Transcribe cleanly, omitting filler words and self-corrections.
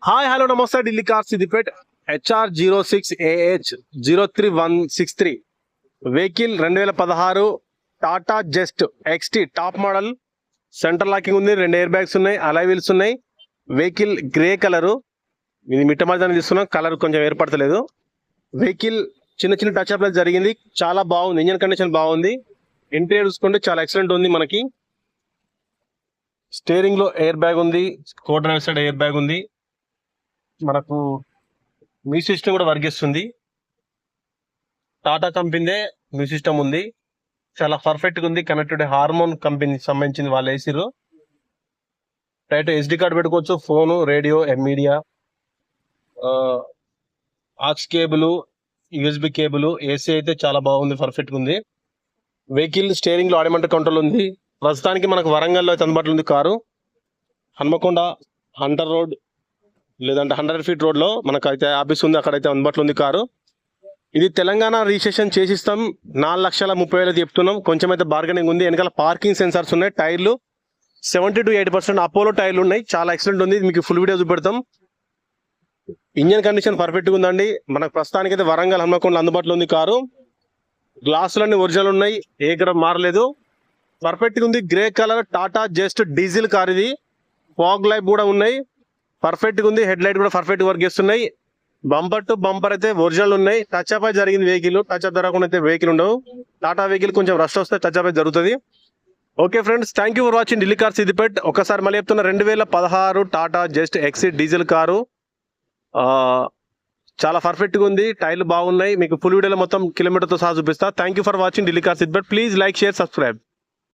Hi hello నమస్తే Delhi car Siddipet HR06AH03163 vehicle 2016 Tata just XT top model. Centre locking ఉంది, 2 air bags ఉన్నాయి, alloy wheels ఉన్నాయి. Vehicle grey colour, ఇది మిట్ట మధ్యాహ్నం తీసుకున్నాం, కలర్ కొంచెం ఏర్పడతలేదు. వెహికల్ చిన్న చిన్న టచ్ అప్ జరిగింది, చాలా బాగుంది, ఇంజన్ కండిషన్ బాగుంది. ఇంటీరియర్ చూసుకుంటే చాలా ఎక్సలెంట్ ఉంది. మనకి స్టీరింగ్ లో ఎయిర్ బ్యాగ్ ఉంది, కో డ్రైవర్ సైడ్ ఎయిర్ బ్యాగ్ ఉంది. మనకు మ్యూజిక్ సిస్టమ్ కూడా వర్క్ చేస్తుంది. టాటా కంపెనీదే మ్యూజిక్ సిస్టమ్ ఉంది, చాలా పర్ఫెక్ట్ గా ఉంది. కనెక్టెడ్ హార్మోన్ కంపెనీకి సంబంధించింది వాళ్ళు వేసిర్రు. రైట్ SD కార్డ్ పెట్టుకోవచ్చు, phone, radio, media, aux cable, USB cable. AC అయితే చాలా బాగుంది, పర్ఫెక్ట్ గా ఉంది. వెహికల్ స్టీరింగ్ లో ఆటోమేటిక్ కంట్రోల్ ఉంది. ప్రస్తుతానికి మనకు వరంగల్లో అయితే అందుబాటులో ఉంది కారు. హన్మకొండ హంటర్ రోడ్ లేదంటే 100 ఫీట్ రోడ్ లో మనకైతే ఆఫీస్ ఉంది, అక్కడైతే అందుబాటులో ఉంది కారు. ఇది తెలంగాణ రిజిస్ట్రేషన్ చేసిస్తాం. 4,30,000 చెప్తున్నాం. కొంచెం అయితే బార్గెనింగ్ ఉంది. వెనకాల పార్కింగ్ సెన్సార్స్ ఉన్నాయి. టైర్లు 70 to 80% అపోలో టైర్లు ఉన్నాయి. చాలా ఎక్సలెంట్ ఉంది. మీకు ఫుల్ వీడియో చూపెడతాం. ఇంజన్ కండిషన్ పర్ఫెక్ట్ గా ఉందండి. మనకు ప్రస్తుతానికి అయితే వరంగల్ హన్మకొండ అందుబాటులో ఉంది కారు. గ్లాసులన్నీ ఒరిజినల్ ఉన్నాయి, ఏ గ్రామ్ మారలేదు, పర్ఫెక్ట్ గా ఉంది. Grey colour Tata just diesel car ఇది. ఫాగ్ లైట్ కూడా ఉన్నాయి, పర్ఫెక్ట్ గా ఉంది. హెడ్ లైట్ కూడా పర్ఫెక్ట్ వర్క్ చేస్తున్నాయి. బంపర్ టు బంపర్ అయితే ఒరిజినల్ ఉన్నాయి. టచ్ అప్ జరిగింది వెహికల్. టచ్ అప్ జరగకుండా అయితే వెహికల్ ఉండవు. టాటా వెహికల్ కొంచెం రష్ వస్తే టచ్ అప్ జరుగుతుంది. Okay friends, thank you for watching Delhi car Siddipet. ఒకసారి మళ్ళీ చెప్తున్నా, 2016 Tata just XT diesel car. చాలా పర్ఫెక్ట్ గా ఉంది, టైర్లు బాగున్నాయి. మీకు ఫుల్ వీడియోలో మొత్తం కిలోమీటర్తో సహా చూపిస్తా. Thank you for watching Delhi car Siddipet. Please like, share, subscribe.